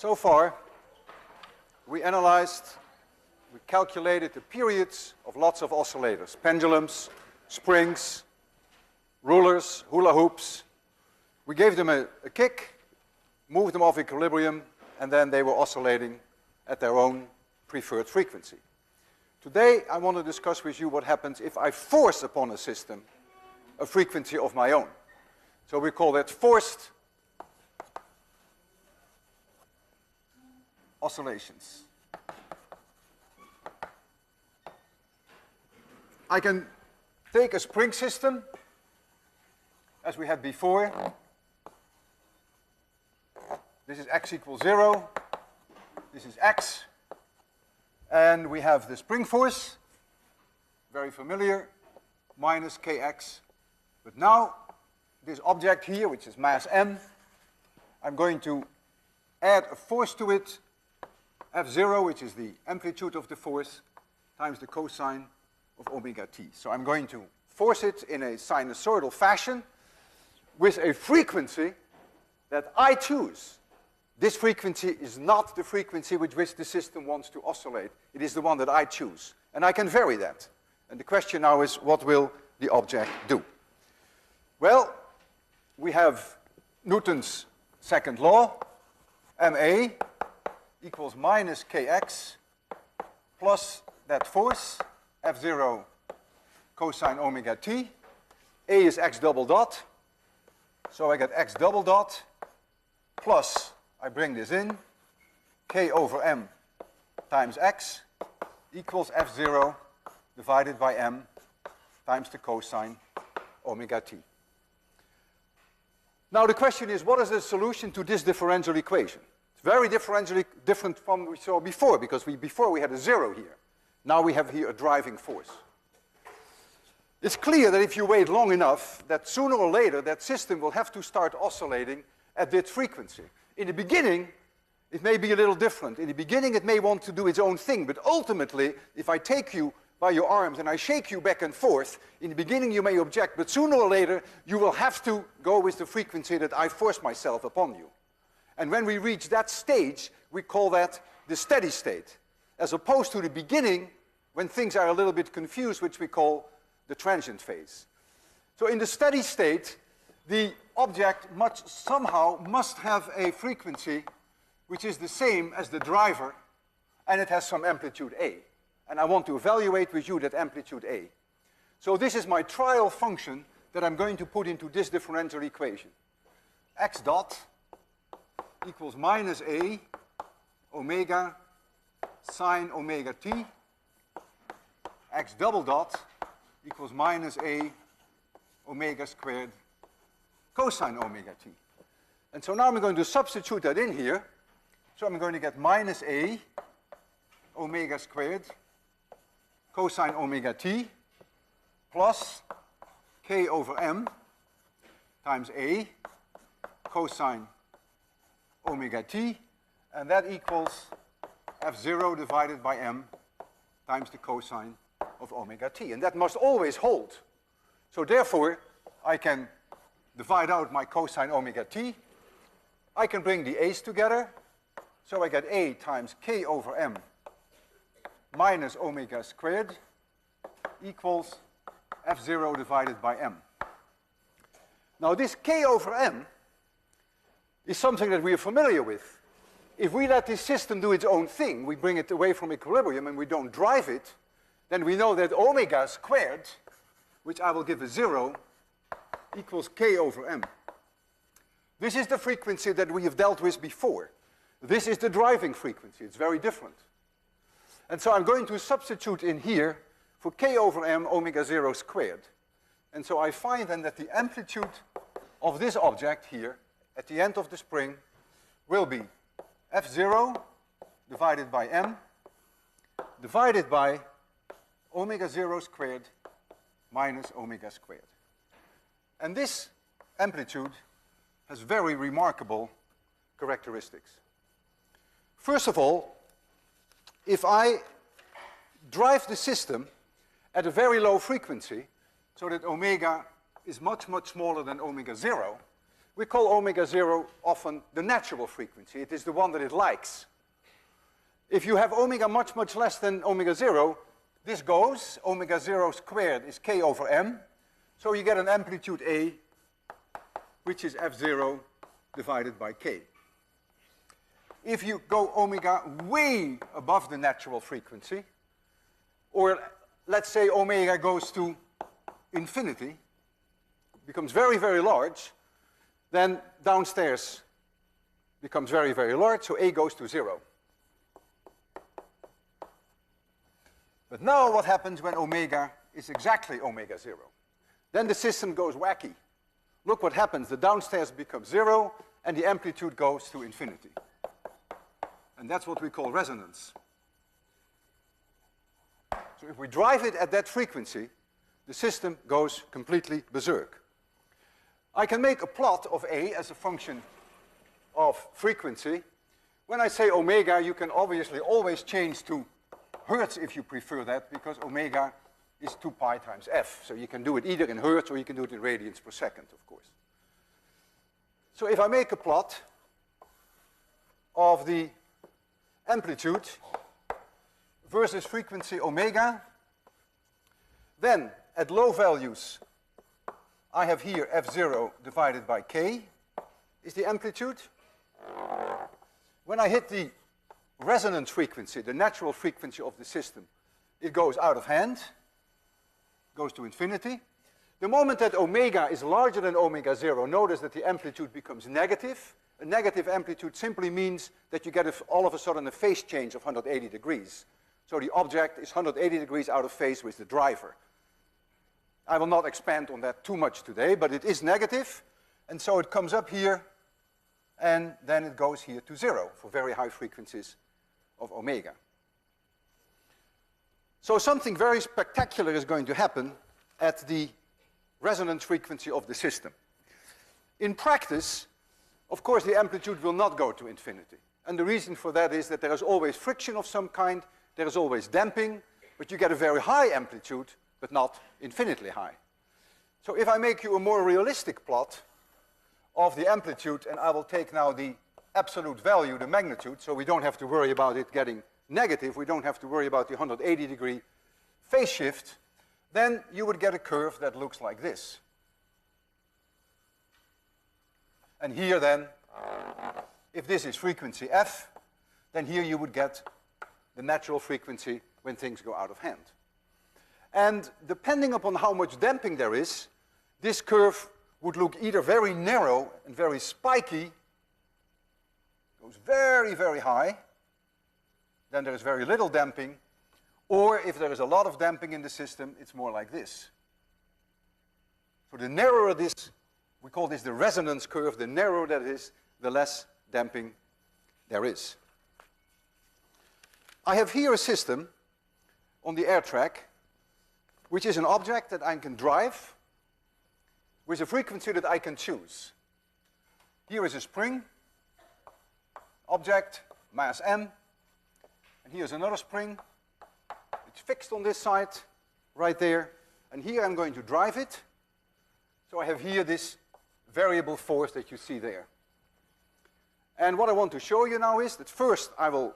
So far, we calculated the periods of lots of oscillators, pendulums, springs, rulers, hula hoops. We gave them a kick, moved them off equilibrium, and then they were oscillating at their own preferred frequency. Today, I want to discuss with you what happens if I force upon a system a frequency of my own. So we call that forced oscillations. I can take a spring system, as we had before. This is x equals 0. This is x. And we have the spring force, very familiar, minus kx. But now, this object here, which is mass m, I'm going to add a force to it, F0, which is the amplitude of the force, times the cosine of omega t. So I'm going to force it in a sinusoidal fashion with a frequency that I choose. This frequency is not the frequency with which the system wants to oscillate. It is the one that I choose. And I can vary that. And the question now is, what will the object do? Well, we have Newton's second law, ma equals minus kx plus that force, F0 cosine omega t. A is x double dot. So I get x double dot plus, I bring this in, k over m times x equals F0 divided by m times the cosine omega t. Now the question is, what is the solution to this differential equation? It's very different from what we saw before, because before we had a 0 here. Now we have here a driving force. It's clear that if you wait long enough, that sooner or later that system will have to start oscillating at that frequency. In the beginning, it may be a little different. In the beginning, it may want to do its own thing, but ultimately, if I take you by your arms and I shake you back and forth, in the beginning you may object, but sooner or later you will have to go with the frequency that I force myself upon you. And when we reach that stage, we call that the steady state, as opposed to the beginning when things are a little bit confused, which we call the transient phase. So in the steady state, the object somehow must have a frequency which is the same as the driver, and it has some amplitude a. And I want to evaluate with you that amplitude a. So this is my trial function that I'm going to put into this differential equation. X dot equals minus a omega sine omega t. X double dot equals minus a omega squared cosine omega t. And so now I'm going to substitute that in here. So I'm going to get minus a omega squared cosine omega t plus k over m times a cosine omega t, and that equals F0 divided by m times the cosine of omega t. And that must always hold. So therefore, I can divide out my cosine omega t. I can bring the a's together. So I get a times k over m minus omega squared equals F0 divided by m. Now this k over m is something that we are familiar with. If we let this system do its own thing, we bring it away from equilibrium and we don't drive it, then we know that omega squared, which I will give a 0, equals k over m. This is the frequency that we have dealt with before. This is the driving frequency. It's very different. And so I'm going to substitute in here for k over m omega 0 squared. And so I find then that the amplitude of this object here at the end of the spring will be F0 divided by m divided by omega 0 squared minus omega squared. And this amplitude has very remarkable characteristics. First of all, if I drive the system at a very low frequency, so that omega is much, much smaller than omega 0, We call omega 0 often the natural frequency. It is the one that it likes. If you have omega much, much less than omega 0, this goes. Omega 0 squared is k over m. So you get an amplitude A, which is f0 divided by k. If you go omega way above the natural frequency, or let's say omega goes to infinity, becomes very, very large, then downstairs becomes very, very large, so A goes to 0. But now what happens when omega is exactly omega 0? Then the system goes wacky. Look what happens. The downstairs becomes 0, and the amplitude goes to infinity. And that's what we call resonance. So if we drive it at that frequency, the system goes completely berserk. I can make a plot of A as a function of frequency. When I say omega, you can obviously always change to hertz if you prefer that, because omega is 2 pi times f. So you can do it either in hertz or you can do it in radians per second, of course. So if I make a plot of the amplitude versus frequency omega, then at low values I have here f0 divided by k is the amplitude. When I hit the resonance frequency, the natural frequency of the system, it goes out of hand, goes to infinity. The moment that omega is larger than omega 0, notice that the amplitude becomes negative. A negative amplitude simply means that you get all of a sudden a phase change of 180 degrees. So the object is 180 degrees out of phase with the driver. I will not expand on that too much today, but it is negative, and so it comes up here, and then it goes here to 0 for very high frequencies of omega. So something very spectacular is going to happen at the resonance frequency of the system. In practice, of course, the amplitude will not go to infinity. And the reason for that is that there is always friction of some kind, there is always damping, but you get a very high amplitude, but not infinitely high. So if I make you a more realistic plot of the amplitude, and I will take now the absolute value, the magnitude, so we don't have to worry about it getting negative, we don't have to worry about the 180 degree phase shift, then you would get a curve that looks like this. And here then, if this is frequency f, then here you would get the natural frequency when things go out of hand. And depending upon how much damping there is, this curve would look either very narrow and very spiky, goes very, very high, then there is very little damping, or if there is a lot of damping in the system, it's more like this. So the narrower this, we call this the resonance curve, the narrower that is, the less damping there is. I have here a system on the air track, which is an object that I can drive with a frequency that I can choose. Here is a spring, object, mass m, and here's another spring. It's fixed on this side, right there, and here I'm going to drive it. So I have here this variable force that you see there. And what I want to show you now is that first I will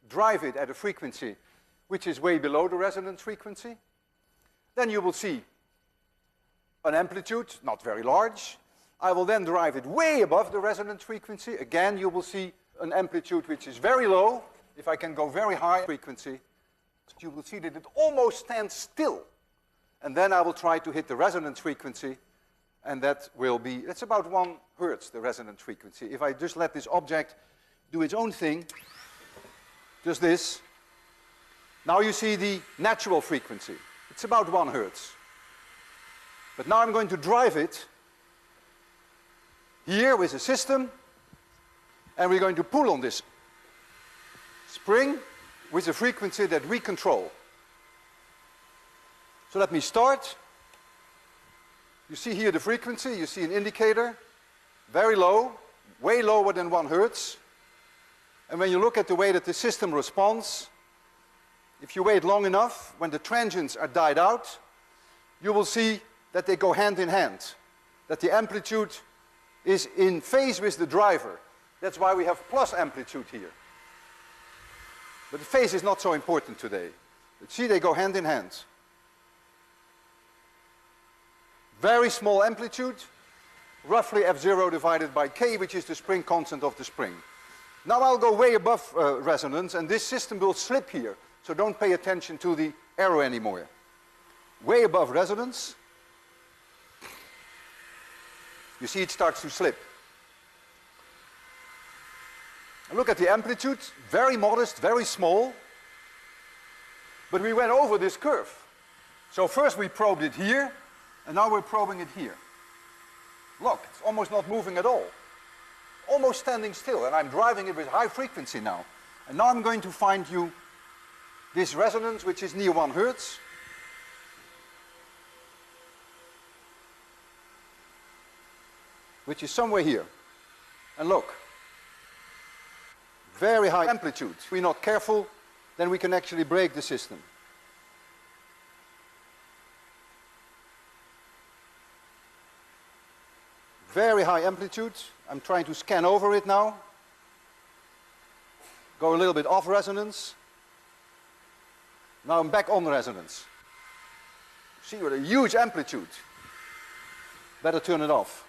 drive it at a frequency which is way below the resonance frequency. Then you will see an amplitude, not very large. I will then drive it way above the resonance frequency. Again, you will see an amplitude which is very low. If I can go very high frequency, you will see that it almost stands still. And then I will try to hit the resonance frequency, and that will be, it's about 1 hertz, the resonance frequency. If I just let this object do its own thing, just this, now you see the natural frequency. It's about 1 hertz. But now I'm going to drive it here with a system, and we're going to pull on this spring with a frequency that we control. So let me start. You see here the frequency, you see an indicator, very low, way lower than 1 hertz. And when you look at the way that the system responds, if you wait long enough, when the transients are died out, you will see that they go hand in hand, that the amplitude is in phase with the driver. That's why we have plus amplitude here. But the phase is not so important today. But see, they go hand in hand. Very small amplitude, roughly F0 divided by K, which is the spring constant of the spring. Now I'll go way above resonance, and this system will slip here. So don't pay attention to the arrow anymore. Way above resonance. You see it starts to slip. And look at the amplitude, very modest, very small. But we went over this curve. So first we probed it here, and now we're probing it here. Look, it's almost not moving at all. Almost standing still, and I'm driving it with high frequency now. And now I'm going to find you this resonance, which is near 1 Hertz. Which is somewhere here. And look, very high amplitude. If we're not careful, then we can actually break the system. Very high amplitude. I'm trying to scan over it now. Go a little bit off resonance. Now I'm back on resonance. See, with a huge amplitude. Better turn it off.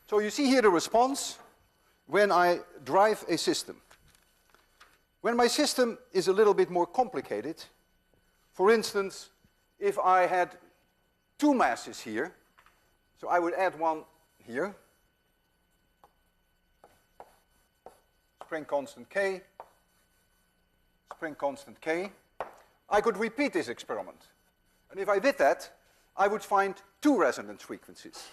So you see here the response when I drive a system. When my system is a little bit more complicated, for instance, if I had 2 masses here, so I would add one here, spring constant K, spring constant K, I could repeat this experiment. And if I did that, I would find 2 resonance frequencies.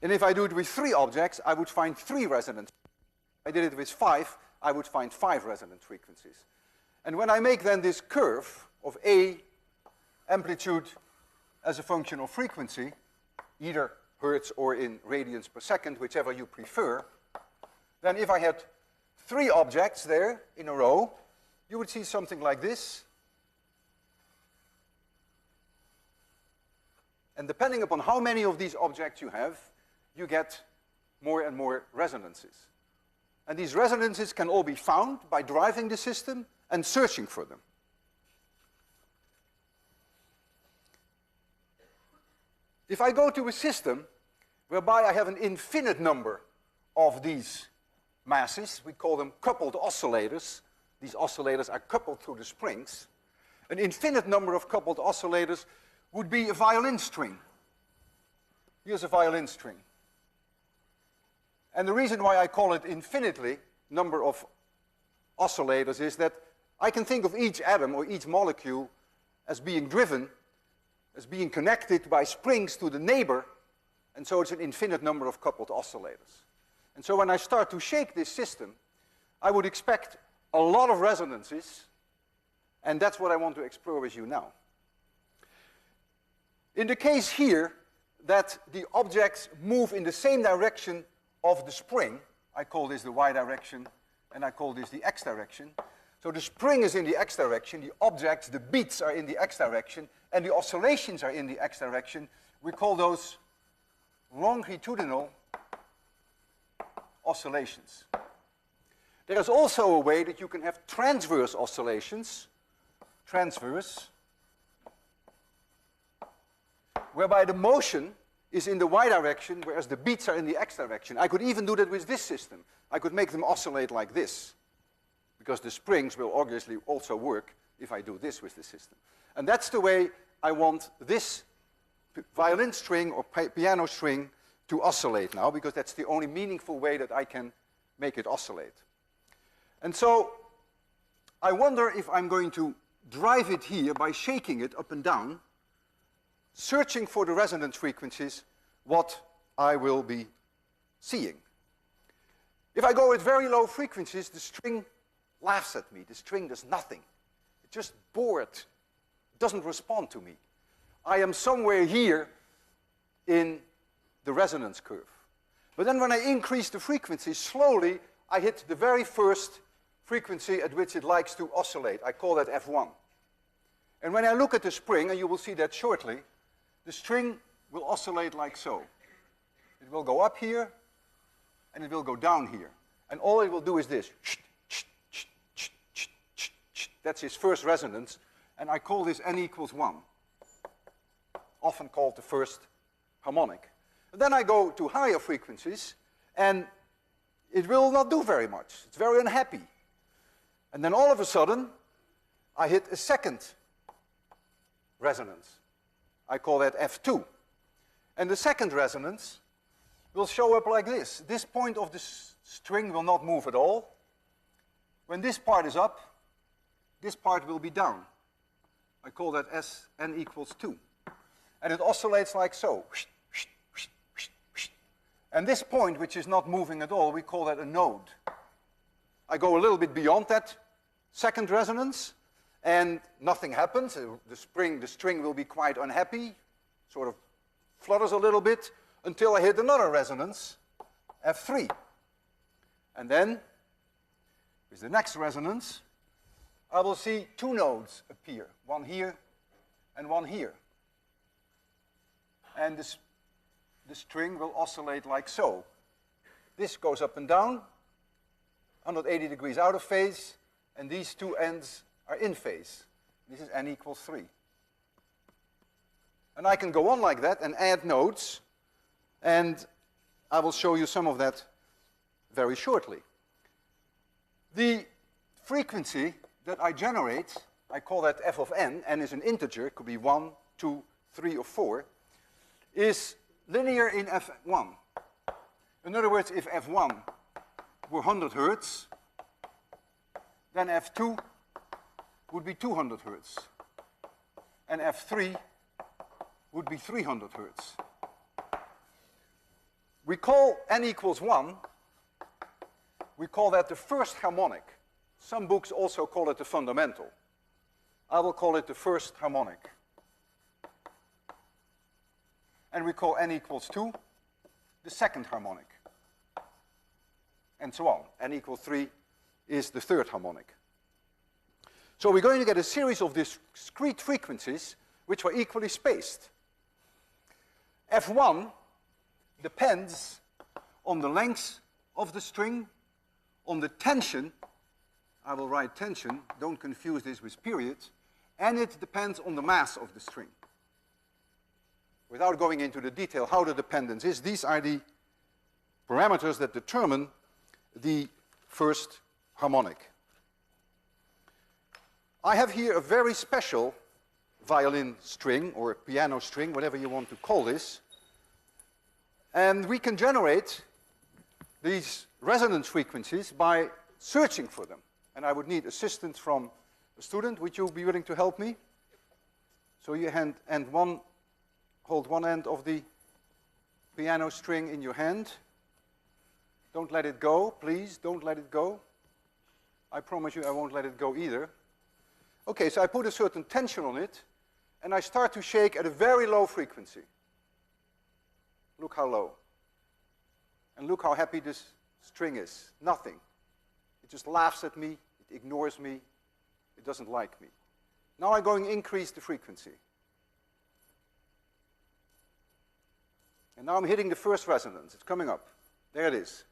And if I do it with 3 objects, I would find 3 resonance. If I did it with 5, I would find 5 resonance frequencies. And when I make then this curve of A amplitude as a function of frequency, either hertz or in radians per second, whichever you prefer, then if I had 3 objects there in a row, you would see something like this. And depending upon how many of these objects you have, you get more and more resonances. And these resonances can all be found by driving the system and searching for them. If I go to a system whereby I have an infinite number of these masses, we call them coupled oscillators. These oscillators are coupled to the springs. An infinite number of coupled oscillators would be a violin string. Here's a violin string. And the reason why I call it infinitely number of oscillators is that I can think of each atom or each molecule as being driven, as being connected by springs to the neighbor, and so it's an infinite number of coupled oscillators. And so when I start to shake this system, I would expect a lot of resonances, and that's what I want to explore with you now. In the case here that the objects move in the same direction of the spring, I call this the y direction, and I call this the x direction. So the spring is in the x direction, the objects, the beats are in the x direction, and the oscillations are in the x direction. We call those longitudinal oscillations. There is also a way that you can have transverse oscillations, transverse, whereby the motion is in the y direction, whereas the beats are in the x direction. I could even do that with this system. I could make them oscillate like this, because the springs will obviously also work if I do this with the system. And that's the way I want this violin string or piano string to oscillate now, because that's the only meaningful way that I can make it oscillate. And so I wonder if I'm going to drive it here by shaking it up and down, searching for the resonance frequencies, what I will be seeing. If I go with very low frequencies, the string laughs at me. The string does nothing. It's just bored. It doesn't respond to me. I am somewhere here in the resonance curve. But then when I increase the frequency, slowly I hit the very first frequency at which it likes to oscillate. I call that F1. And when I look at the spring, and you will see that shortly, the string will oscillate like so. It will go up here, and it will go down here. And all it will do is this. That's its first resonance, and I call this n equals 1, often called the first harmonic. And then I go to higher frequencies, and it will not do very much. It's very unhappy. And then all of a sudden, I hit a second resonance. I call that F2. And the second resonance will show up like this. This point of the string will not move at all. When this part is up, this part will be down. I call that n equals 2. And it oscillates like so. And this point, which is not moving at all, we call that a node. I go a little bit beyond that second resonance, and nothing happens. The string will be quite unhappy, sort of flutters a little bit, until I hit another resonance, F3. And then, with the next resonance, I will see two nodes appear, one here and one here. And the string will oscillate like so. This goes up and down, 180 degrees out of phase, and these two ends are in phase. This is n equals 3. And I can go on like that and add nodes, and I will show you some of that very shortly. The frequency that I generate, I call that f of n. N is an integer, it could be 1, 2, 3, or 4, is linear in f1. In other words, if f1 were 100 hertz, then f2 would be 200 hertz, and f3 would be 300 hertz. We call n equals 1, we call that the first harmonic. Some books also call it the fundamental. I will call it the first harmonic. And we call n equals 2 the second harmonic. And so on. N equals 3 is the third harmonic. So we're going to get a series of discrete frequencies which are equally spaced. F1 depends on the length of the string, on the tension. I will write tension, don't confuse this with period, and it depends on the mass of the string. Without going into the detail how the dependence is, these are the parameters that determine the first harmonic. I have here a very special violin string, or piano string, whatever you want to call this, and we can generate these resonance frequencies by searching for them. And I would need assistance from a student. Would you be willing to help me? So you hold one end of the piano string in your hand. Don't let it go, please, don't let it go. I promise you I won't let it go either. Okay, so I put a certain tension on it, and I start to shake at a very low frequency. Look how low. And look how happy this string is. Nothing. It just laughs at me, it ignores me, it doesn't like me. Now I'm going to increase the frequency. And now I'm hitting the first resonance. It's coming up. There it is.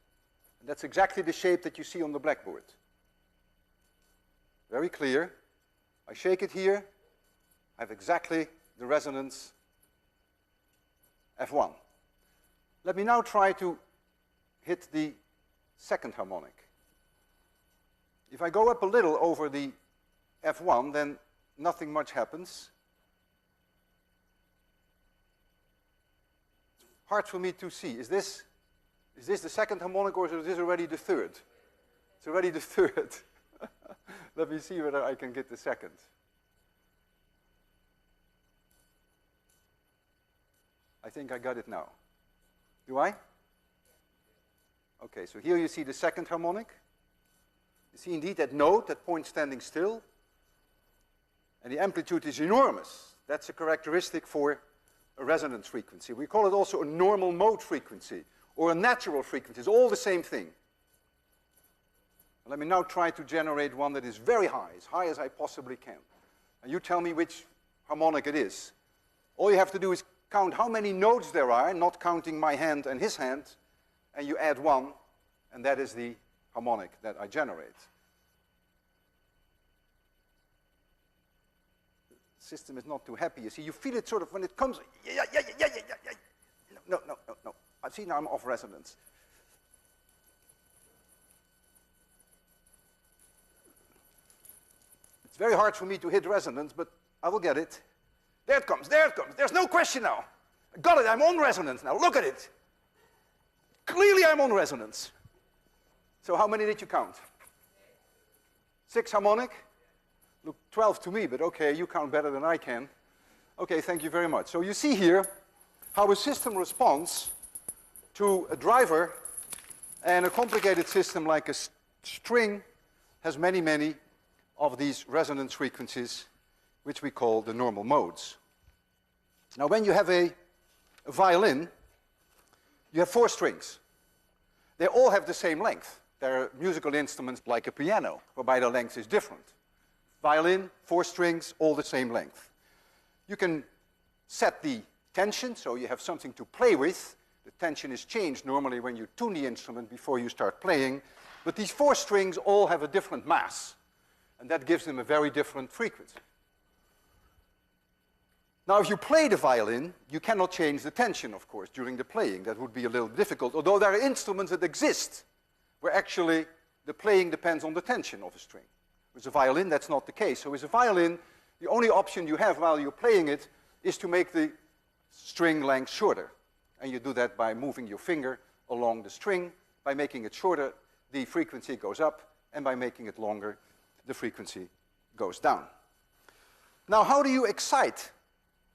And that's exactly the shape that you see on the blackboard. Very clear. I shake it here. I have exactly the resonance F1. Let me now try to hit the second harmonic. If I go up a little over the F1, then nothing much happens. Hard for me to see. Is this the second harmonic, or is this already the third? It's already the third. Let me see whether I can get the second. I think I got it now. Do I? Okay, so here you see the second harmonic. You see indeed that note, that point standing still. And the amplitude is enormous. That's a characteristic for a resonance frequency. We call it also a normal mode frequency, or a natural frequency. It's all the same thing. Let me now try to generate one that is very high as I possibly can. And you tell me which harmonic it is. All you have to do is count how many notes there are, not counting my hand and his hand, and you add 1, and that is the harmonic that I generate. The system is not too happy. You see, you feel it sort of when it comes, yeah. No. I see now I'm off resonance. It's very hard for me to hit resonance, but I will get it. There it comes. There's no question now. I got it, I'm on resonance now. Look at it. Clearly I'm on resonance. So how many did you count? 6 harmonic? Look, 12 to me, but okay, you count better than I can. Okay, thank you very much. So you see here how a system responds to a driver, and a complicated system like a string has many of these resonance frequencies, which we call the normal modes. Now, when you have a violin, you have 4 strings. They all have the same length. There are musical instruments like a piano, whereby the length is different. Violin, 4 strings, all the same length. You can set the tension, so you have something to play with. The tension is changed normally when you tune the instrument before you start playing. But these 4 strings all have a different mass, and that gives them a very different frequency. Now, if you play the violin, you cannot change the tension, of course, during the playing. That would be a little difficult, although there are instruments that exist where actually the playing depends on the tension of a string. With a violin, that's not the case. So with a violin, the only option you have while you're playing it is to make the string length shorter. And you do that by moving your finger along the string. By making it shorter, the frequency goes up, and by making it longer, the frequency goes down. Now, how do you excite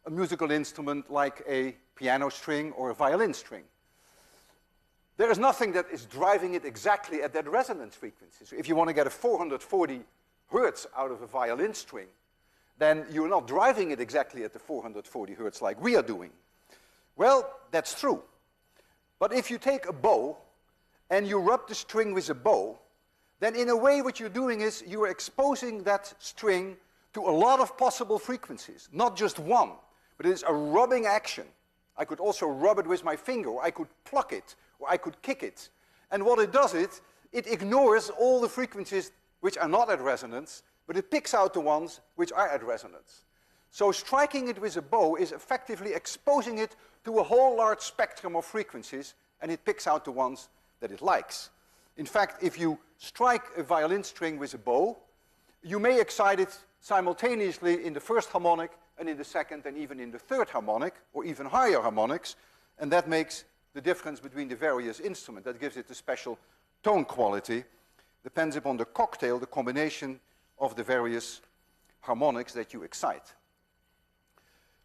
a musical instrument like a piano string or a violin string? There is nothing that is driving it exactly at that resonance frequency. So if you want to get a 440 hertz out of a violin string, then you're not driving it exactly at the 440 hertz like we are doing. Well, that's true. But if you take a bow and you rub the string with a bow, then in a way what you're doing is you are exposing that string to a lot of possible frequencies, not just one, but it is a rubbing action. I could also rub it with my finger, or I could pluck it, or I could kick it. And what it does, it ignores all the frequencies which are not at resonance, but it picks out the ones which are at resonance. So striking it with a bow is effectively exposing it to a whole large spectrum of frequencies, and it picks out the ones that it likes. In fact, if you strike a violin string with a bow, you may excite it simultaneously in the first harmonic and in the second and even in the third harmonic, or even higher harmonics, and that makes the difference between the various instruments. That gives it a special tone quality. Depends upon the cocktail, the combination of the various harmonics that you excite.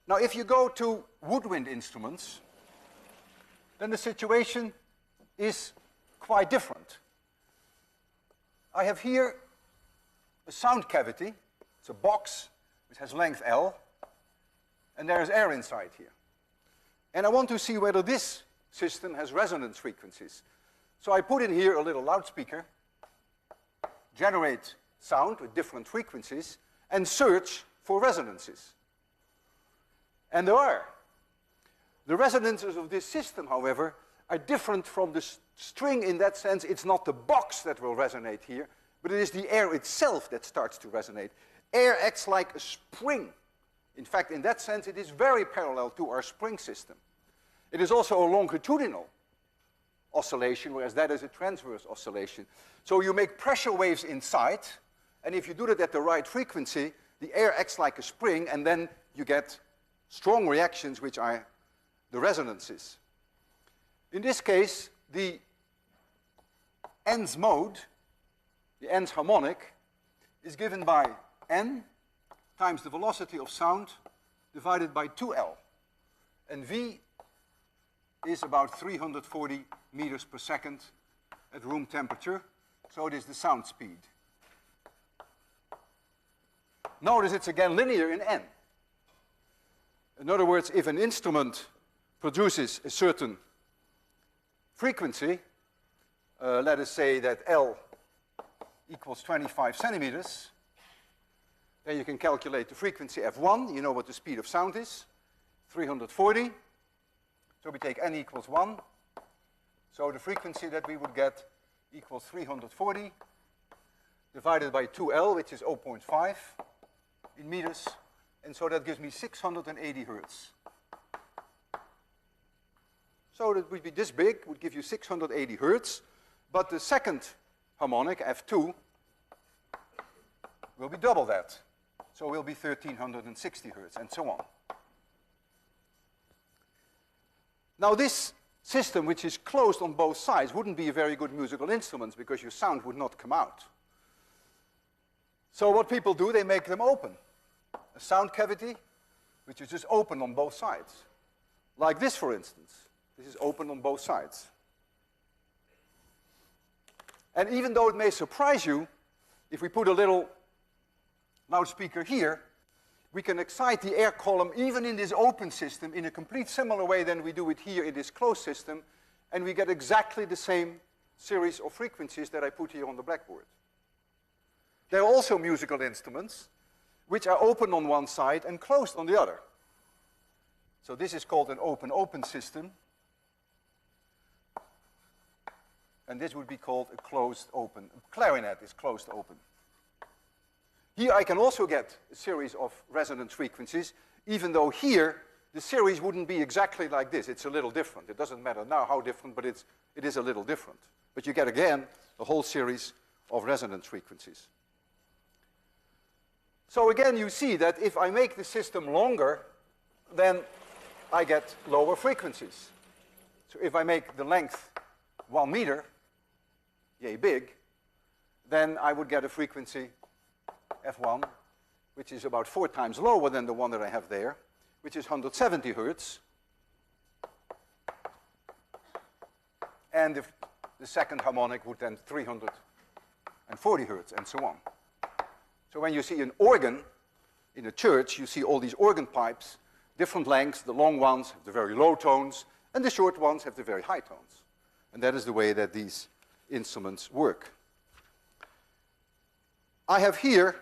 Now, if you go to woodwind instruments, then the situation is quite different. I have here a sound cavity. It's a box which has length L, and there is air inside here. And I want to see whether this system has resonance frequencies. So I put in here a little loudspeaker, generate sound with different frequencies, and search for resonances. And there are. The resonances of this system, however, are different from the string in that sense. It's not the box that will resonate here, but it is the air itself that starts to resonate. Air acts like a spring. In fact, in that sense, it is very parallel to our spring system. It is also a longitudinal oscillation, whereas that is a transverse oscillation. So you make pressure waves inside, and if you do that at the right frequency, the air acts like a spring, and then you get strong reactions, which are the resonances. In this case, the nth mode, the nth harmonic, is given by n times the velocity of sound divided by 2L. And V is about 340 meters per second at room temperature, so it is the sound speed. Notice it's again linear in n. In other words, if an instrument produces a certain frequency, let us say that L equals 25 centimeters, Then you can calculate the frequency f1. You know what the speed of sound is, 340. So we take n equals 1. So the frequency that we would get equals 340 divided by 2L, which is 0.5 in meters. And so that gives me 680 hertz. So that would be this big, would give you 680 hertz. But the second harmonic, F2, will be double that. So will be 1360 hertz, and so on. Now this system, which is closed on both sides, wouldn't be a very good musical instrument because your sound would not come out. So what people do, they make them open. A sound cavity, which is just open on both sides. Like this, for instance. This is open on both sides. And even though it may surprise you, if we put a little loudspeaker here, we can excite the air column even in this open system in a complete similar way than we do it here in this closed system, and we get exactly the same series of frequencies that I put here on the blackboard. There are also musical instruments which are open on one side and closed on the other. So this is called an open-open system. And this would be called a closed-open. Clarinet is closed-open. Here I can also get a series of resonance frequencies, even though here the series wouldn't be exactly like this. It's a little different. It doesn't matter now how different, but it is a little different. But you get, again, a whole series of resonance frequencies. So again, you see that if I make the system longer, then I get lower frequencies. So if I make the length 1 meter, yay big, then I would get a frequency F1, which is about 4 times lower than the one that I have there, which is 170 hertz. And the second harmonic would then 340 hertz, and so on. So when you see an organ in a church, you see all these organ pipes, different lengths. The long ones have the very low tones, and the short ones have the very high tones. And that is the way that these instruments work. I have here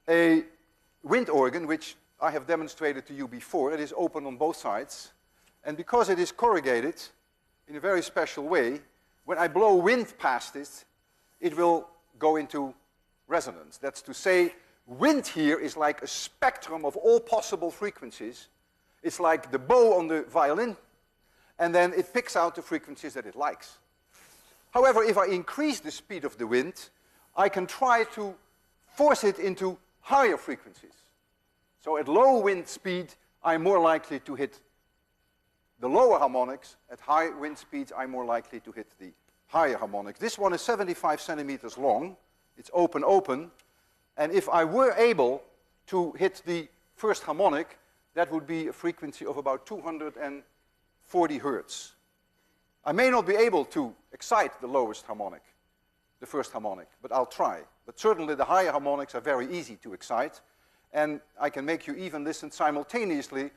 a wind organ, which I have demonstrated to you before. It is open on both sides. And because it is corrugated in a very special way, when I blow wind past it, it will go into resonance. That's to say, wind here is like a spectrum of all possible frequencies. It's like the bow on the violin, and then it picks out the frequencies that it likes. However, if I increase the speed of the wind, I can try to force it into higher frequencies. So at low wind speed, I'm more likely to hit the lower harmonics. At high wind speeds, I'm more likely to hit the higher harmonics. This one is 75 centimeters long. It's open. And if I were able to hit the first harmonic, that would be a frequency of about 240 hertz. I may not be able to excite the lowest harmonic, the first harmonic, but I'll try. But certainly the higher harmonics are very easy to excite, and I can make you even listen simultaneously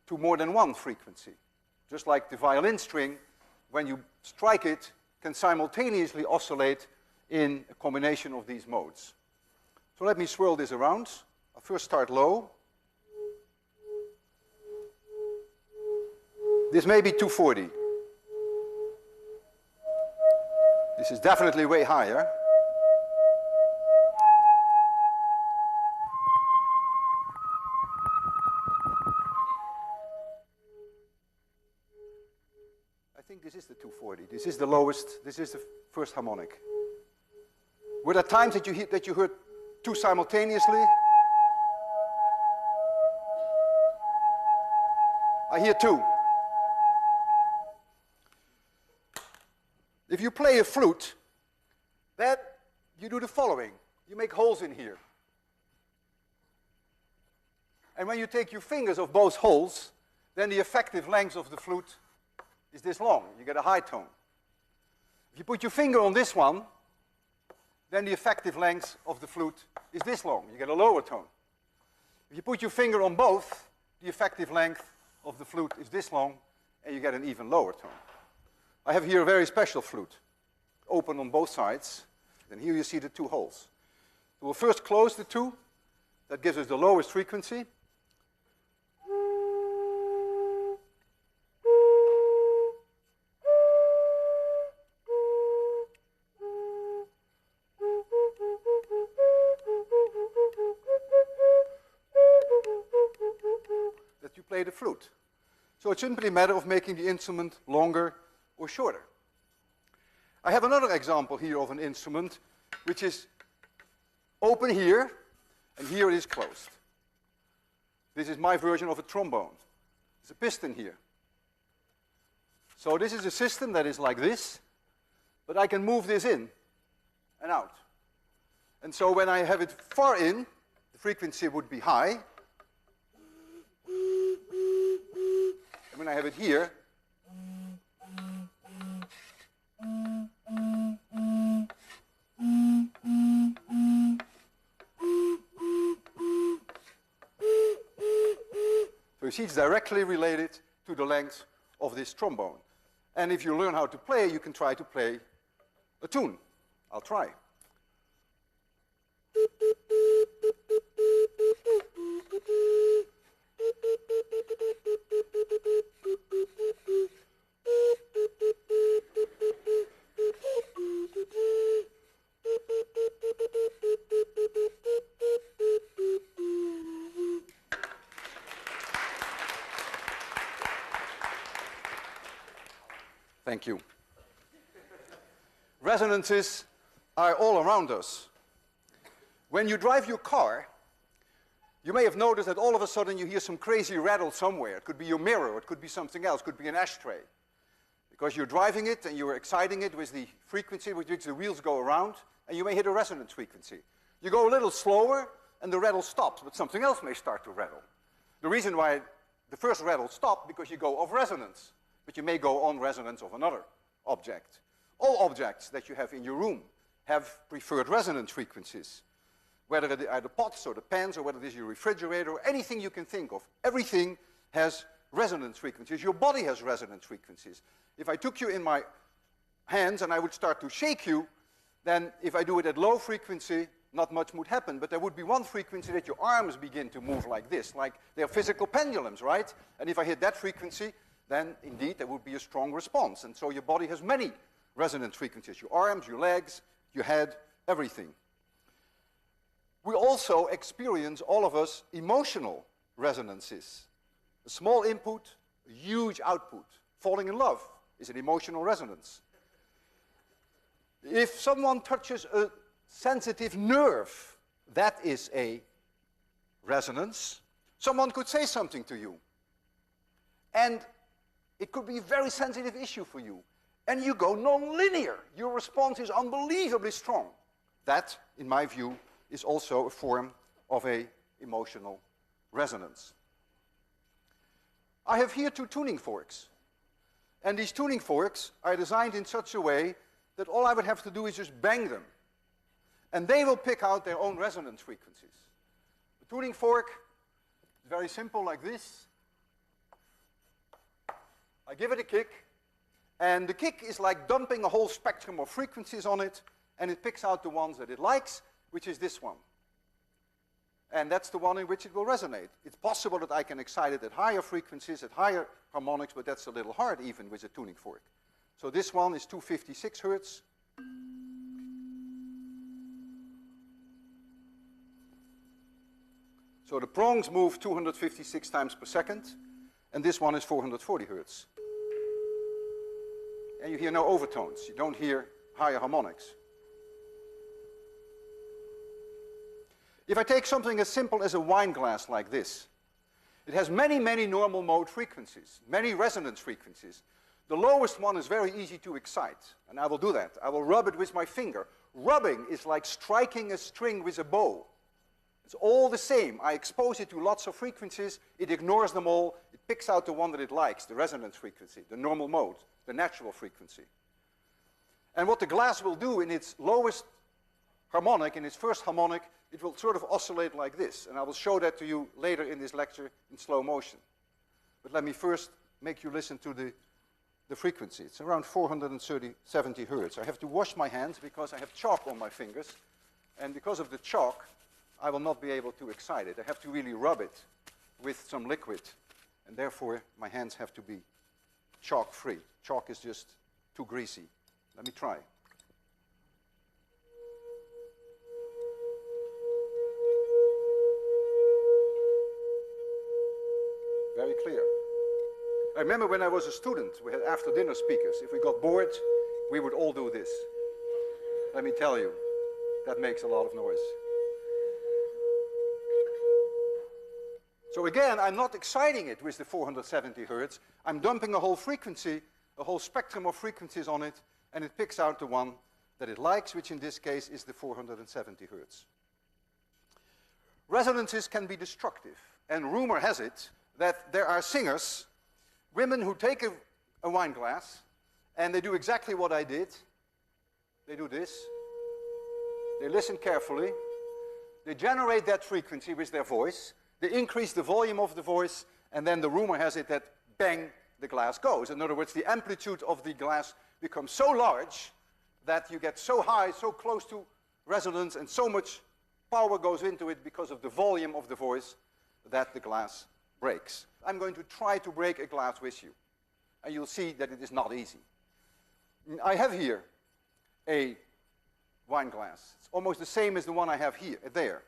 to more than one frequency. Just like the violin string, when you strike it, can simultaneously oscillate in a combination of these modes. So let me swirl this around. I'll first start low. This may be 240. This is definitely way higher. I think this is the 240. This is the lowest. This is the first harmonic. Were there times that you heard two simultaneously? I hear two. If you play a flute, then you do the following. You make holes in here. And when you take your fingers of both holes, then the effective length of the flute is this long. You get a high tone. If you put your finger on this one, then the effective length of the flute is this long. You get a lower tone. If you put your finger on both, the effective length of the flute is this long, and you get an even lower tone. I have here a very special flute, open on both sides, and here you see the two holes. We'll first close the two, That gives us the lowest frequency. That you play the flute. So it's simply a matter of making the instrument longer or shorter. I have another example here of an instrument which is open here, and here it is closed. This is my version of a trombone. There's a piston here. So this is a system that is like this, but I can move this in and out. And so when I have it far in, the frequency would be high. And when I have it here, so you see it's directly related to the length of this trombone. And if you learn how to play, you can try to play a tune. I'll try. Thank you. Resonances are all around us. When you drive your car, you may have noticed that all of a sudden you hear some crazy rattle somewhere. It could be your mirror, or it could be something else, it could be an ashtray. Because you're driving it and you're exciting it with the frequency with which the wheels go around, and you may hit a resonance frequency. You go a little slower and the rattle stops, but something else may start to rattle. The reason why the first rattle stopped, because you go off resonance. But you may go on resonance of another object. All objects that you have in your room have preferred resonance frequencies. Whether they are the pots or the pans or whether it is your refrigerator or anything you can think of. Everything has resonance frequencies. Your body has resonance frequencies. If I took you in my hands and I would start to shake you, then if I do it at low frequency, not much would happen. But there would be one frequency that your arms begin to move like this, like they're physical pendulums, right? And if I hit that frequency, then indeed there would be a strong response. And so your body has many resonance frequencies. Your arms, your legs, your head, everything. We also experience, all of us, emotional resonances. A small input, a huge output. Falling in love is an emotional resonance. If someone touches a sensitive nerve, that is a resonance. Someone could say something to you. And it could be a very sensitive issue for you. And you go non-linear. Your response is unbelievably strong. That, in my view, is also a form of an emotional resonance. I have here two tuning forks. And these tuning forks are designed in such a way that all I would have to do is just bang them. And they will pick out their own resonance frequencies. The tuning fork is very simple, like this. I give it a kick, and the kick is like dumping a whole spectrum of frequencies on it, and it picks out the ones that it likes, which is this one. And that's the one in which it will resonate. It's possible that I can excite it at higher frequencies, at higher harmonics, but that's a little hard even with a tuning fork. So this one is 256 Hertz. So the prongs move 256 times per second, and this one is 440 Hertz. And you hear no overtones. You don't hear higher harmonics. If I take something as simple as a wine glass like this, it has many, many normal mode frequencies, many resonance frequencies. The lowest one is very easy to excite, and I will do that. I will rub it with my finger. Rubbing is like striking a string with a bow. It's all the same. I expose it to lots of frequencies, it ignores them all, it picks out the one that it likes, the resonance frequency, the normal mode, the natural frequency. And what the glass will do in its lowest harmonic, in its first harmonic, it will sort of oscillate like this. And I will show that to you later in this lecture in slow motion. But let me first make you listen to the frequency. It's around 470 Hertz. I have to wash my hands because I have chalk on my fingers. And because of the chalk, I will not be able to excite it. I have to really rub it with some liquid, and therefore my hands have to be chalk-free. Chalk is just too greasy. Let me try. Very clear. I remember when I was a student, we had after dinner speakers. If we got bored, we would all do this. Let me tell you, that makes a lot of noise. So again, I'm not exciting it with the 470 hertz. I'm dumping a whole frequency, a whole spectrum of frequencies on it, and it picks out the one that it likes, which in this case is the 470 hertz. Resonances can be destructive, and rumor has it that there are singers, women who take a wine glass, and they do exactly what I did. They do this. They listen carefully. They generate that frequency with their voice. They increase the volume of the voice, and then the rumor has it that bang, the glass goes. In other words, the amplitude of the glass becomes so large that you get so high, so close to resonance, and so much power goes into it because of the volume of the voice that the glass breaks. I'm going to try to break a glass with you, and you'll see that it is not easy. I have here a wine glass. It's almost the same as the one I have here, there.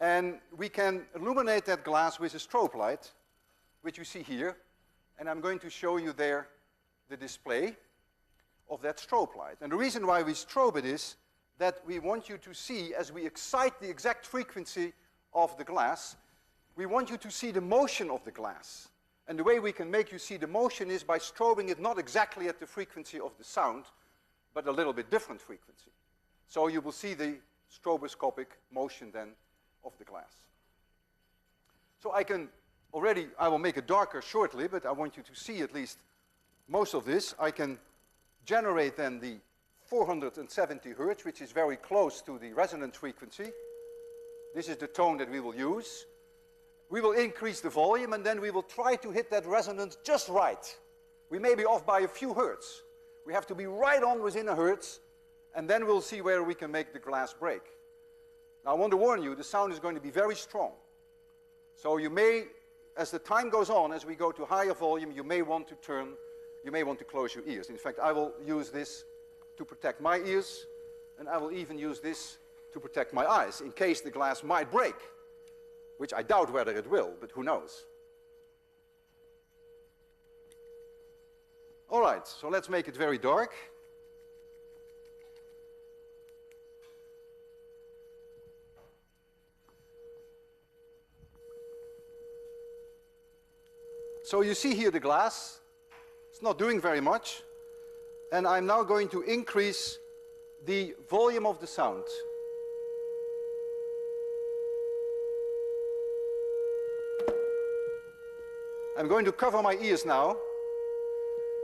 And we can illuminate that glass with a strobe light, which you see here, and I'm going to show you there the display of that strobe light. And the reason why we strobe it is that we want you to see, as we excite the exact frequency of the glass, we want you to see the motion of the glass. And the way we can make you see the motion is by strobing it not exactly at the frequency of the sound, but a little bit different frequency. So you will see the stroboscopic motion then of the glass. So I will make it darker shortly, but I want you to see at least most of this. I can generate then the 470 hertz, which is very close to the resonance frequency. This is the tone that we will use. We will increase the volume, and then we will try to hit that resonance just right. We may be off by a few hertz. We have to be right on within a hertz, and then we'll see where we can make the glass break. Now, I want to warn you, the sound is going to be very strong. So you may, as the time goes on, as we go to higher volume, you may want to close your ears. In fact, I will use this to protect my ears, and I will even use this to protect my eyes, in case the glass might break, which I doubt whether it will, but who knows. All right, so let's make it very dark. So you see here the glass. It's not doing very much. And I'm now going to increase the volume of the sound. I'm going to cover my ears now.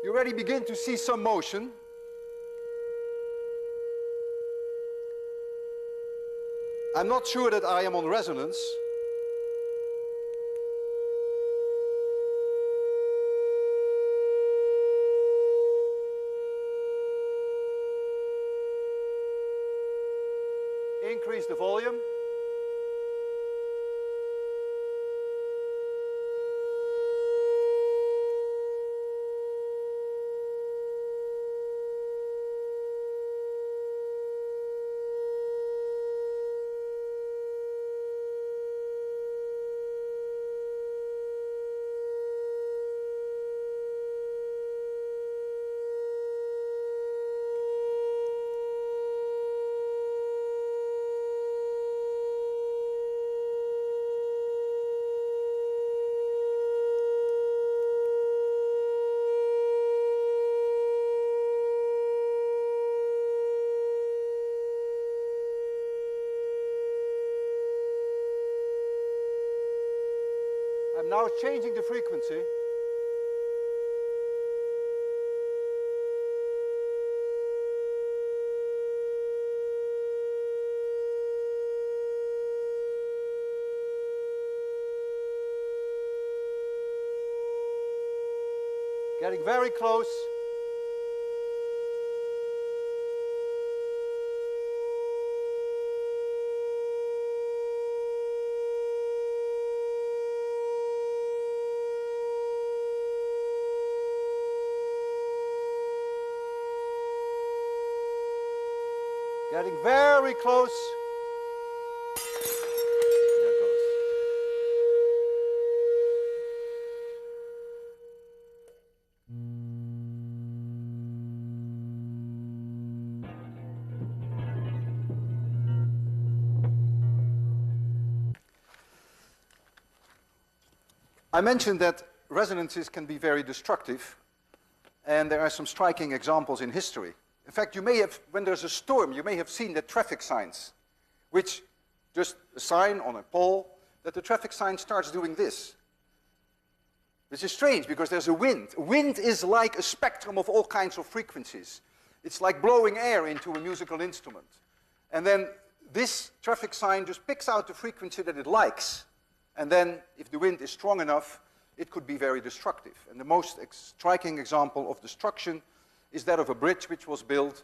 You already begin to see some motion. I'm not sure that I am on resonance. Increase the volume. I'm now changing the frequency. Getting very close. Getting very close. There it goes. I mentioned that resonances can be very destructive, and there are some striking examples in history. In fact, you may have, when there's a storm, you may have seen the traffic signs, which just a sign on a pole, that the traffic sign starts doing this. Which is strange, because there's a wind. Wind is like a spectrum of all kinds of frequencies. It's like blowing air into a musical instrument. And then this traffic sign just picks out the frequency that it likes. And then, if the wind is strong enough, it could be very destructive. And the most striking example of destruction is that of a bridge which was built,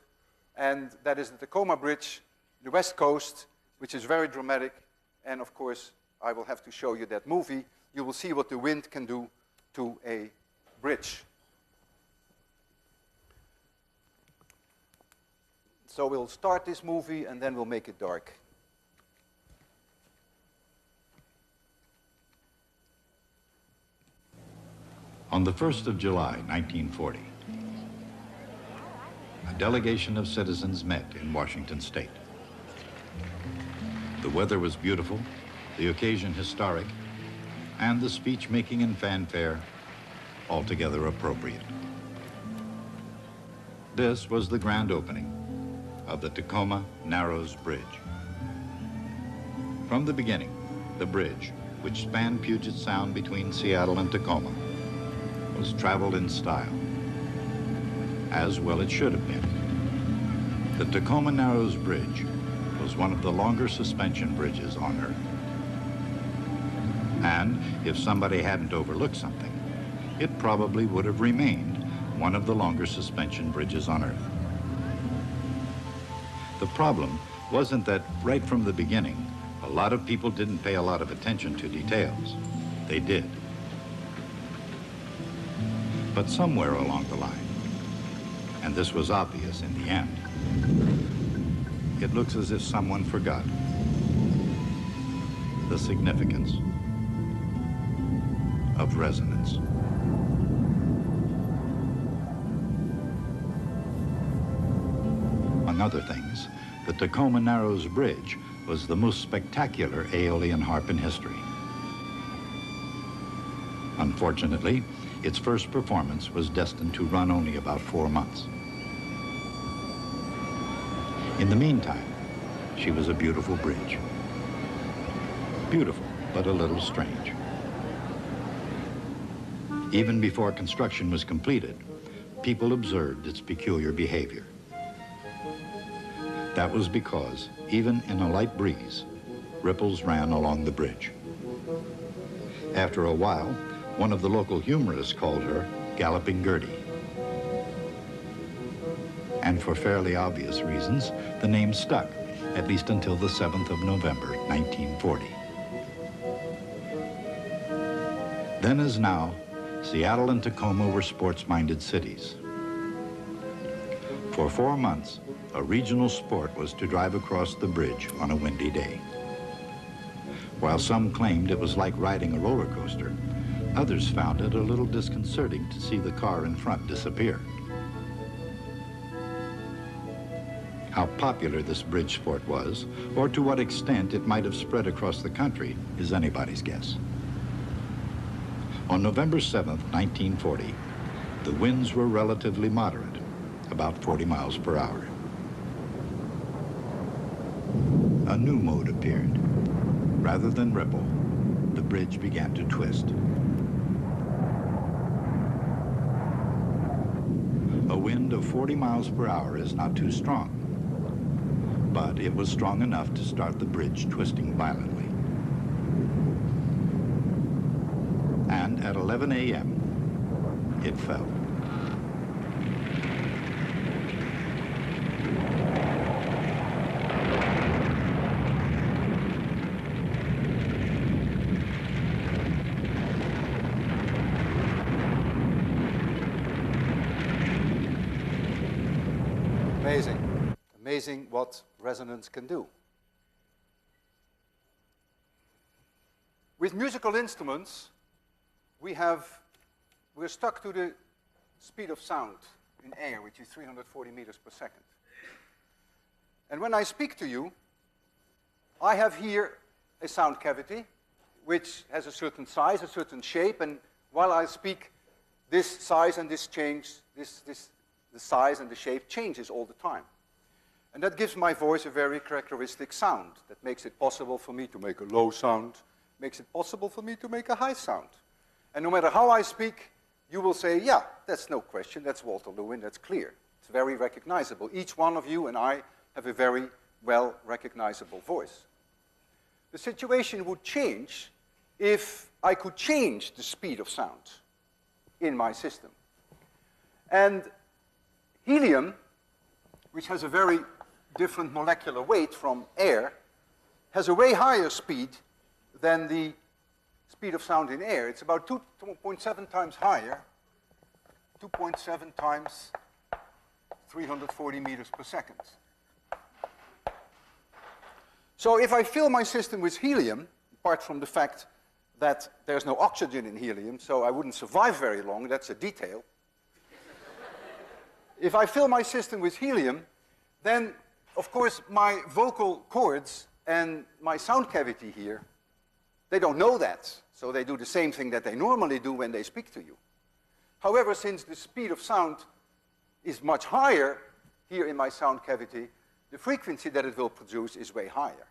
and that is the Tacoma Bridge, the West Coast, which is very dramatic. And of course, I will have to show you that movie. You will see what the wind can do to a bridge. So we'll start this movie, and then we'll make it dark. On the 1st of July, 1940, a delegation of citizens met in Washington State. The weather was beautiful, the occasion historic, and the speech-making and fanfare altogether appropriate. This was the grand opening of the Tacoma Narrows Bridge. From the beginning, the bridge, which spanned Puget Sound between Seattle and Tacoma, was traveled in style, as well it should have been. The Tacoma Narrows Bridge was one of the longer suspension bridges on Earth. And if somebody hadn't overlooked something, it probably would have remained one of the longer suspension bridges on Earth. The problem wasn't that right from the beginning, a lot of people didn't pay a lot of attention to details. They did. But somewhere along the line, and this was obvious in the end, it looks as if someone forgot the significance of resonance. Among other things, the Tacoma Narrows Bridge was the most spectacular aeolian harp in history. Unfortunately, its first performance was destined to run only about 4 months. In the meantime, she was a beautiful bridge. Beautiful, but a little strange. Even before construction was completed, people observed its peculiar behavior. That was because, even in a light breeze, ripples ran along the bridge. After a while, one of the local humorists called her Galloping Gertie. And for fairly obvious reasons, the name stuck, at least until the 7th of November, 1940. Then as now, Seattle and Tacoma were sports-minded cities. For 4 months, a regional sport was to drive across the bridge on a windy day. While some claimed it was like riding a roller coaster, others found it a little disconcerting to see the car in front disappear. How popular this bridge sport was, or to what extent it might have spread across the country, is anybody's guess. On November 7th, 1940, the winds were relatively moderate, about 40 miles per hour. A new mode appeared. Rather than ripple, the bridge began to twist. A wind of 40 miles per hour is not too strong, but it was strong enough to start the bridge twisting violently. And at 11 a.m., it fell. Amazing what resonance can do. With musical instruments, we're stuck to the speed of sound in air, which is 340 meters per second. And when I speak to you, I have here a sound cavity, which has a certain size, a certain shape, and while I speak, this size and this change, the size and the shape changes all the time. And that gives my voice a very characteristic sound that makes it possible for me to make a low sound, makes it possible for me to make a high sound. And no matter how I speak, you will say, yeah, that's no question, that's Walter Lewin, that's clear. It's very recognizable. Each one of you and I have a very well recognizable voice. The situation would change if I could change the speed of sound in my system. And helium, which has a very different molecular weight from air, has a way higher speed than the speed of sound in air. It's about 2.7 times higher, 2.7 times 340 meters per second. So if I fill my system with helium, apart from the fact that there's no oxygen in helium, so I wouldn't survive very long, that's a detail. If I fill my system with helium, then, of course, my vocal cords and my sound cavity here, they don't know that, so they do the same thing that they normally do when they speak to you. However, since the speed of sound is much higher here in my sound cavity, the frequency that it will produce is way higher.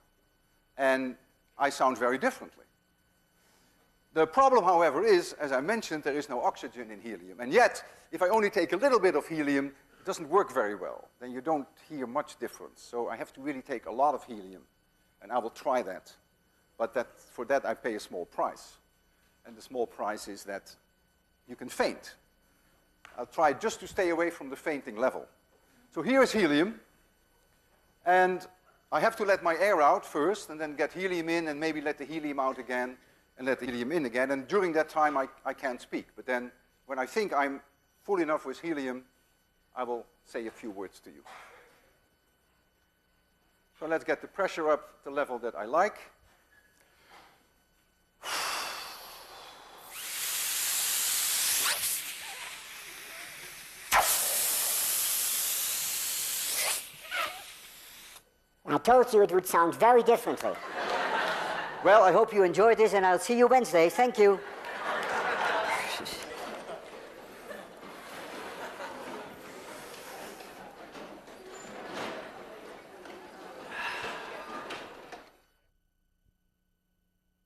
And I sound very differently. The problem, however, is, as I mentioned, there is no oxygen in helium. And yet, if I only take a little bit of helium, it doesn't work very well. Then you don't hear much difference. So I have to really take a lot of helium. And I will try that. But for that, I pay a small price. And the small price is that you can faint. I'll try just to stay away from the fainting level. So here is helium. And I have to let my air out first, and then get helium in, and maybe let the helium out again, and let the helium in again. And during that time, I can't speak. But then, when I think I'm full enough with helium, I will say a few words to you. So let's get the pressure up to the level that I like. I told you it would sound very differently. Well, I hope you enjoyed this, and I'll see you Wednesday. Thank you.